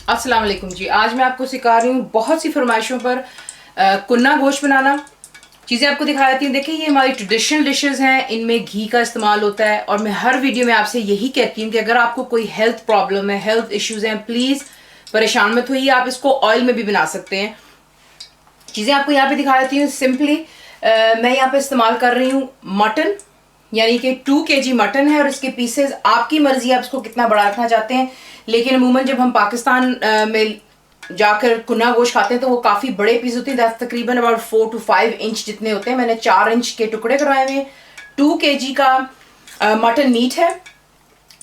अस्सलाम वालेकुम जी। आज मैं आपको सिखा रही हूँ बहुत सी फरमाइशों पर कुन्ना गोश्त बनाना। चीज़ें आपको दिखा देती हूँ। देखिए, ये हमारी ट्रेडिशनल डिशेस हैं, इनमें घी का इस्तेमाल होता है। और मैं हर वीडियो में आपसे यही कहती हूँ कि अगर आपको कोई हेल्थ प्रॉब्लम है, हेल्थ इश्यूज हैं, प्लीज़ परेशान मत होइए। आप इसको ऑयल में भी बना सकते हैं। चीज़ें आपको यहाँ पे दिखा देती हूँ। सिंपली मैं यहाँ पे इस्तेमाल कर रही हूँ मटन, यानी कि 2 kg मटन है और इसके पीसेस आपकी मर्जी, आप इसको कितना बड़ा रखना चाहते हैं। लेकिन अमूमन जब हम पाकिस्तान में जाकर कुन्ना गोश्त खाते हैं तो वो काफ़ी बड़े पीस होते हैं। तकरीबन अबाउट 4 to 5 इंच जितने होते हैं। मैंने 4 इंच के टुकड़े करवाए हुए। 2 kg का मटन मीट है।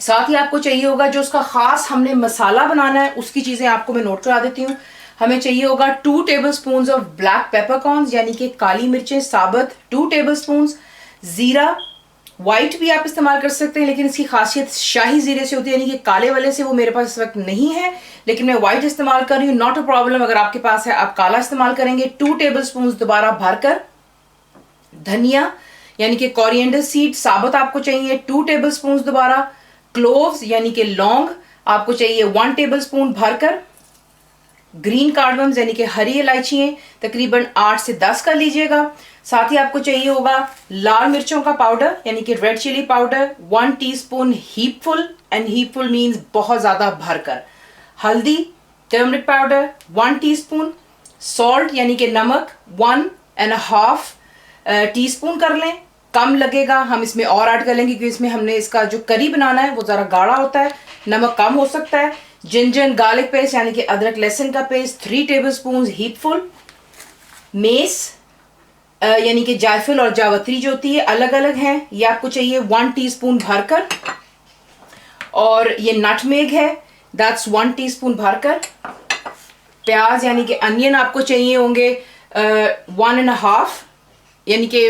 साथ ही आपको चाहिए होगा जो उसका ख़ास हमने मसाला बनाना है, उसकी चीज़ें आपको मैं नोट करा देती हूँ। हमें चाहिए होगा 2 टेबलस्पून ऑफ ब्लैक पेपरकॉर्न्स, यानी कि काली मिर्चें साबुत 2 टेबलस्पून। ज़ीरा वाइट भी आप इस्तेमाल कर सकते हैं, लेकिन इसकी खासियत शाही ज़ीरे से होती है, यानी कि काले वाले से वो मेरे पास इस वक्त नहीं है, लेकिन मैं वाइट इस्तेमाल कर रही हूँ। नॉट अ प्रॉब्लम, अगर आपके पास है आप काला इस्तेमाल करेंगे। 2 टेबलस्पून दोबारा भरकर। धनिया यानी कि कोरिएंडर सीड साबुत आपको चाहिए 2 टेबलस्पून दोबारा। क्लोव्स यानी कि लौंग आपको चाहिए 1 टेबलस्पून भरकर। ग्रीन कार्डमम्स यानी कि हरी इलायचियाँ तकरीबन 8 से 10 कर लीजिएगा। साथ ही आपको चाहिए होगा लाल मिर्चों का पाउडर यानी कि red chilli powder 1 teaspoon heapful, and heapful means बहुत ज़्यादा भरकर। हल्दी टर्मरिक पाउडर 1 टीस्पून। सॉल्ट यानी कि नमक 1.5 टीस्पून कर लें। कम लगेगा हम इसमें और ऐड कर लेंगे क्योंकि इसमें हमने इसका जो करी बनाना है वो ज़रा गाढ़ा होता है, नमक कम हो सकता है। जिंजर गार्लिक पेस्ट यानी कि अदरक लहसुन का पेस्ट 3 टेबलस्पून हीपफुल। मेस यानी कि जायफल और जावत्री जो होती है अलग अलग हैं, ये आपको चाहिए 1 टीस्पून भरकर। और ये नटमेग है, दैट्स 1 टीस्पून भरकर। प्याज यानी कि अनियन आपको चाहिए होंगे 1.5, यानी कि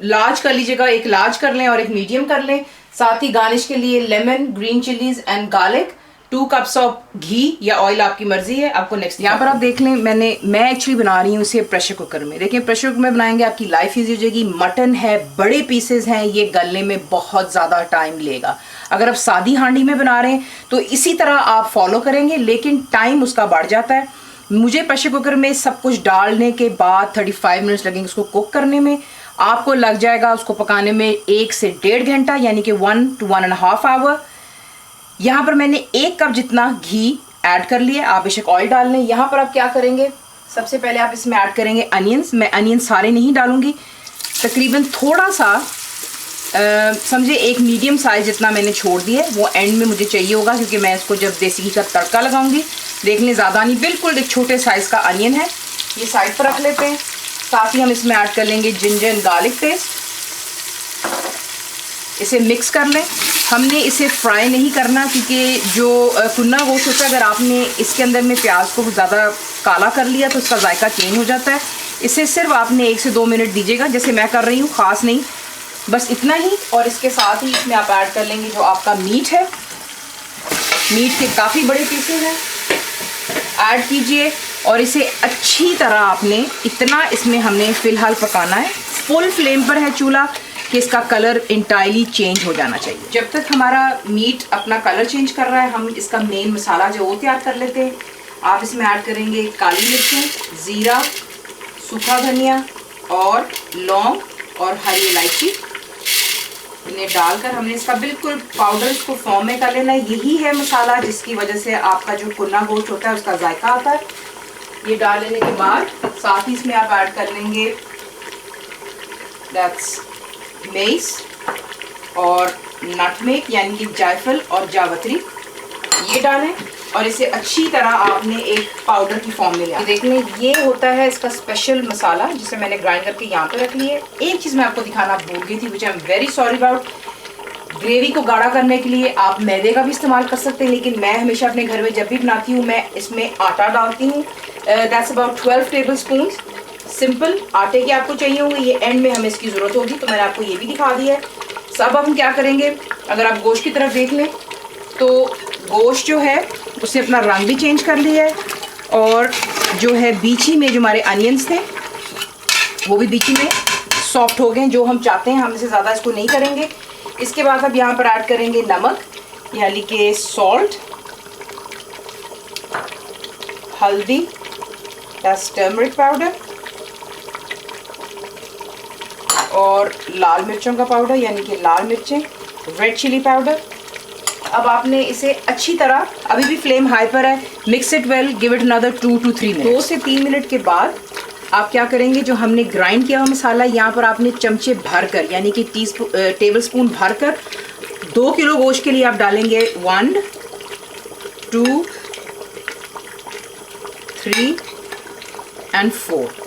लार्ज कर लीजिएगा, एक लार्ज कर लें और एक मीडियम कर लें। साथ ही गार्निश के लिए lemon, green chillies and garlic. 2 cups of ghee या ऑयल आपकी मर्जी है। आपको नेक्स्ट यहाँ पर आप देख लें, मैं एक्चुअली बना रही हूँ इसे प्रेशर कुकर में। देखिए, प्रेशर कुकर में बनाएंगे आपकी लाइफ ईजी हो जाएगी। मटन है, बड़े पीसेस हैं, ये गलने में बहुत ज़्यादा टाइम लेगा। अगर आप सादी हांडी में बना रहे हैं तो इसी तरह आप फॉलो करेंगे, लेकिन टाइम उसका बढ़ जाता है। मुझे प्रेशर कुकर में सब कुछ डालने के बाद 35 मिनट्स लगेंगे उसको कुक करने में। आपको लग जाएगा उसको पकाने में 1 से 1.5 घंटा, यानी कि 1 to 1.5 आवर। यहाँ पर मैंने 1 कप जितना घी ऐड कर लिया। आप बेशक ऑयल डाल लें। यहाँ पर आप क्या करेंगे, सबसे पहले आप इसमें ऐड करेंगे अनियंस। मैं अनियन सारे नहीं डालूंगी, तकरीबन थोड़ा सा समझे 1 मीडियम साइज जितना मैंने छोड़ दिया है। वो एंड में मुझे चाहिए होगा क्योंकि मैं इसको जब देसी घी का तड़का लगाऊंगी। देखने ज़्यादा नहीं, बिल्कुल एक छोटे साइज़ का अनियन है, ये साइड पर रख लेते हैं। साथ ही हम इसमें ऐड कर लेंगे जिंजर एंड गार्लिक पेस्ट। इसे मिक्स कर लें। हमने इसे फ्राई नहीं करना क्योंकि जो कुन्ना गोश्त होता है, अगर आपने इसके अंदर में प्याज को ज़्यादा काला कर लिया तो उसका जायका चेंज हो जाता है। इसे सिर्फ आपने 1 से 2 मिनट दीजिएगा, जैसे मैं कर रही हूँ, ख़ास नहीं, बस इतना ही। और इसके साथ ही इसमें आप ऐड कर लेंगे जो आपका मीट है। मीट के काफ़ी बड़े पीसेस हैं, ऐड कीजिए और इसे अच्छी तरह आपने इतना इसमें हमने फ़िलहाल पकाना है। फुल फ्लेम पर है चूल्हा कि इसका कलर इंटायरली चेंज हो जाना चाहिए। जब तक हमारा मीट अपना कलर चेंज कर रहा है, हम इसका मेन मसाला जो वो तैयार कर लेते हैं। आप इसमें ऐड करेंगे काली मिर्चें, ज़ीरा, सूखा धनिया और लौंग और हरी इलायची। इन्हें डालकर हमने इसका बिल्कुल पाउडर इसको फॉर्म में कर लेना है। यही है मसाला जिसकी वजह से आपका जो कुन्ना गोश्त होता है उसका जायका आता है। ये डाल लेने के बाद साथ ही इसमें आप ऐड कर लेंगे दैट्स मेस और नटमेग यानी कि जायफल और जावत्री। ये डालें और इसे अच्छी तरह आपने एक पाउडर की फॉर्म में लिया। देख लें, ये होता है इसका स्पेशल मसाला जिसे मैंने ग्राइंड करके यहाँ पे रख ली है। एक चीज़ मैं आपको दिखाना भूल गई थी, which I am very sorry about. Gravy को गाढ़ा करने के लिए आप मैदे का भी इस्तेमाल कर सकते हैं, लेकिन मैं हमेशा अपने घर में जब भी बनाती हूँ मैं इसमें आटा डालती हूँ। That's about 12 tablespoon. सिंपल आटे के आपको चाहिए होंगे, ये एंड में हमें इसकी ज़रूरत होगी, तो मैंने आपको ये भी दिखा दिया है। सब हम क्या करेंगे, अगर आप गोश्त की तरफ देख लें तो गोश्त जो है उसने अपना रंग भी चेंज कर लिया है, और जो है बीच ही में जो हमारे अनियंस थे वो भी बीच ही में सॉफ्ट हो गए, जो हम चाहते हैं। हम इससे ज़्यादा इसको नहीं करेंगे। इसके बाद अब यहाँ पर ऐड करेंगे नमक यानी कि सॉल्ट, हल्दी, दैट्स टर्मरिक पाउडर, और लाल मिर्चों का पाउडर यानी कि लाल मिर्चें, रेड चिली पाउडर। अब आपने इसे अच्छी तरह, अभी भी फ्लेम हाई पर है, mix it well, give it another 2 to 3 minute. 2 से 3 मिनट के बाद आप क्या करेंगे, जो हमने ग्राइंड किया हुआ मसाला यहाँ पर आपने चमचे भरकर यानी कि टेबल स्पून भरकर 2 किलो गोश्त के लिए आप डालेंगे 1 2 3 and 4।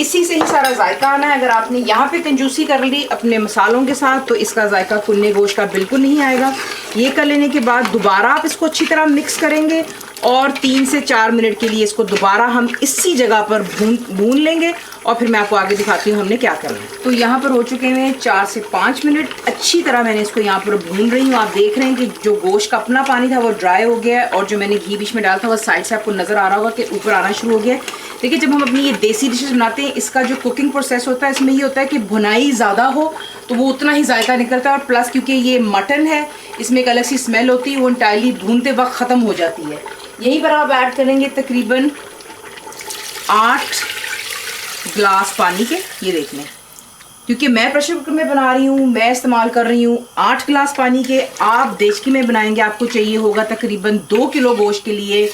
इसी से ही सारा जायका आना है। अगर आपने यहाँ पे कंजूसी कर ली अपने मसालों के साथ तो इसका जायका कुन्ने गोश्त का बिल्कुल नहीं आएगा। ये कर लेने के बाद दोबारा आप इसको अच्छी तरह मिक्स करेंगे और 3 से 4 मिनट के लिए इसको दोबारा हम इसी जगह पर भून लेंगे और फिर मैं आपको आगे दिखाती हूँ हमने क्या करना है। तो यहाँ पर हो चुके हैं 4 से 5 मिनट, अच्छी तरह मैंने इसको यहाँ पर भून रही हूँ। आप देख रहे हैं कि जो गोश्त का अपना पानी था वो ड्राई हो गया है और जो मैंने घी बीच में डाला था वो साइड से आपको नज़र आ रहा होगा कि ऊपर आना शुरू हो गया है। देखिए, जब हम अपनी ये देसी डिशेज बनाते हैं इसका जो कुकिंग प्रोसेस होता है इसमें ये होता है कि भुनाई ज़्यादा हो तो वो उतना ही जायका निकलता है, और प्लस क्योंकि ये मटन है इसमें एक अलग सी स्मेल होती है, वो इंटायरली भूनते वक्त ख़त्म हो जाती है। यहीं पर आप ऐड करेंगे तकरीबन 8 ग्लास पानी के। ये देख लें, क्योंकि मैं प्रेशर कुकर में बना रही हूँ, मैं इस्तेमाल कर रही हूँ 8 ग्लास पानी के। आप देचकी में बनाएंगे आपको चाहिए होगा तकरीबन 2 किलो गोश्त के लिए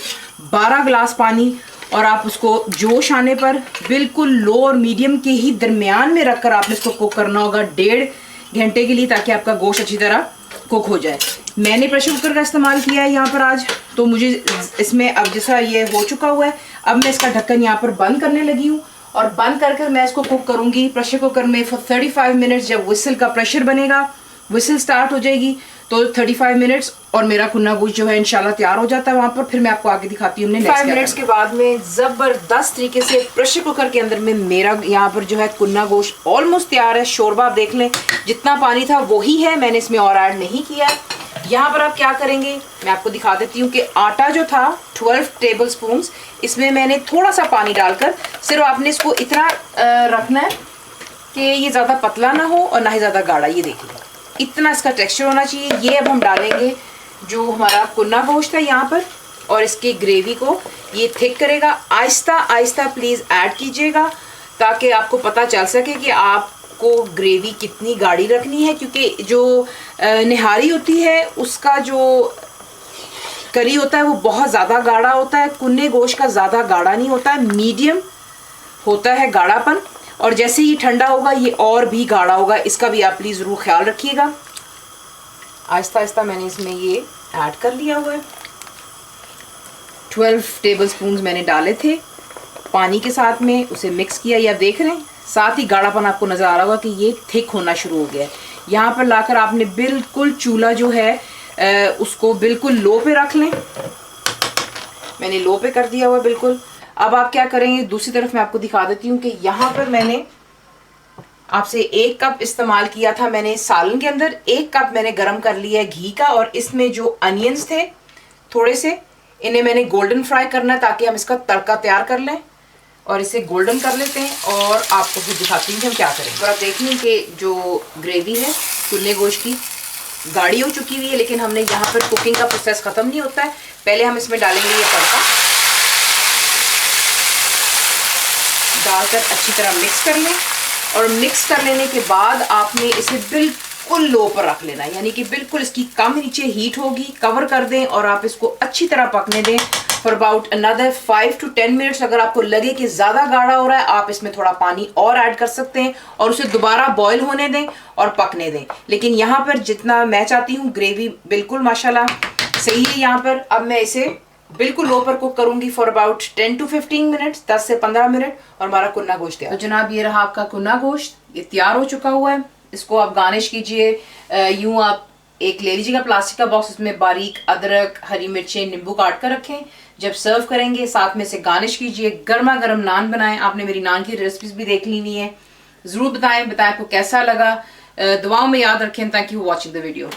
12 ग्लास पानी, और आप उसको जोश आने पर बिल्कुल लो और मीडियम के ही दरमियान में रखकर आपने इसको कुक करना होगा 1.5 घंटे के लिए, ताकि आपका गोश्त अच्छी तरह कुक हो जाए। मैंने प्रेशर कुकर का इस्तेमाल किया है यहाँ पर आज, तो मुझे इसमें अब जैसा ये हो चुका हुआ है, अब मैं इसका ढक्कन यहाँ पर बंद करने लगी हूँ और बंद कर मैं इसको कुक करूँगी प्रेशर कुकर में फॉर 35 मिनट्स। जब विसल का प्रेशर बनेगा, विसल स्टार्ट हो जाएगी तो 35 मिनट्स और मेरा कुन्ना गोश्त जो है इंशाल्लाह तैयार हो जाता है वहाँ पर। फिर मैं आपको आगे दिखाती हूँ। 5 मिनट्स के बाद में ज़बरदस्त तरीके से प्रेशर कुकर के अंदर में मेरा यहाँ पर जो है कुन्ना गोश्त ऑलमोस्ट तैयार है। शोरबा आप देख लें, जितना पानी था वही है, मैंने इसमें और ऐड नहीं किया। यहाँ पर आप क्या करेंगे मैं आपको दिखा देती हूँ कि आटा जो था 12 टेबल स्पून, इसमें मैंने थोड़ा सा पानी डालकर सिर्फ आपने इसको इतना रखना है कि ये ज़्यादा पतला ना हो और ना ही ज़्यादा गाढ़ा। ये देखिए इतना इसका टेक्सचर होना चाहिए। ये अब हम डालेंगे जो हमारा कुन्ना गोश्त है यहाँ पर, और इसकी ग्रेवी को ये थिक करेगा। आहिस्ता आहिस्ता प्लीज़ ऐड कीजिएगा ताकि आपको पता चल सके कि आपको ग्रेवी कितनी गाढ़ी रखनी है, क्योंकि जो निहारी होती है उसका जो करी होता है वो बहुत ज़्यादा गाढ़ा होता है। कुन्ने गोश्त का ज़्यादा गाढ़ा नहीं होता है, मीडियम होता है गाढ़ापन, और जैसे ही ठंडा होगा ये और भी गाढ़ा होगा। इसका भी आप प्लीज़ ज़रूर ख्याल रखिएगा। आहिस्ता आहिस्ता मैंने इसमें ये ऐड कर लिया हुआ है। 12 टेबल स्पून मैंने डाले थे पानी के साथ में, उसे मिक्स किया। ये आप देख रहे हैं, साथ ही गाढ़ापन आपको नज़र आ रहा होगा कि ये थिक होना शुरू हो गया है। यहाँ पर लाकर आपने बिल्कुल चूल्हा जो है उसको बिल्कुल लो पे रख लें। मैंने लो पे कर दिया हुआ बिल्कुल। अब आप क्या करेंगे, दूसरी तरफ मैं आपको दिखा देती हूँ कि यहाँ पर मैंने आपसे 1 कप इस्तेमाल किया था मैंने सालन के अंदर, 1 कप मैंने गरम कर लिया है घी का, और इसमें जो अनियंस थे थोड़े से, इन्हें मैंने गोल्डन फ्राई करना है ताकि हम इसका तड़का तैयार कर लें, और इसे गोल्डन कर लेते हैं और आपको फिर दिखाती हूँ कि हम क्या करें। तो आप देखिए कि जो ग्रेवी है कुन्ने गोश्त की गाढ़ी हो चुकी हुई है, लेकिन हमने यहाँ पर कुकिंग का प्रोसेस ख़त्म नहीं होता है। पहले हम इसमें डालेंगे ये तड़का, डालकर अच्छी तरह मिक्स कर लें, और मिक्स कर लेने के बाद आपने इसे बिल्कुल लो पर रख लेना है, यानी कि बिल्कुल इसकी कम नीचे हीट होगी। कवर कर दें और आप इसको अच्छी तरह पकने दें for about another 5 to 10 minutes. अगर आपको लगे कि ज़्यादा गाढ़ा हो रहा है आप इसमें थोड़ा पानी और ऐड कर सकते हैं और उसे दोबारा बॉयल होने दें और पकने दें। लेकिन यहाँ पर जितना मैं चाहती हूँ ग्रेवी बिल्कुल माशाल्लाह सही है यहाँ पर। अब मैं इसे बिल्कुल लो पर कुक करूंगी फॉर अबाउट 10 to 15 मिनट्स, 10 से 15 मिनट, और हमारा कुन्ना गोश्त तैयार। तो जनाब ये रहा आपका कुन्ना गोश्त, ये तैयार हो चुका हुआ है। इसको आप गार्निश कीजिए। यूं आप एक ले लीजिएगा प्लास्टिक का बॉक्स, उसमें बारीक अदरक, हरी मिर्चें, नींबू काट कर रखें। जब सर्व करेंगे साथ में से गार्निश कीजिए। गर्मा गर्म नान बनाएं। आपने मेरी नान की रेसिपीज भी देख ली हुई है, ज़रूर बताएं आपको कैसा लगा। दुआओं में याद रखें। Thank you for watching the video.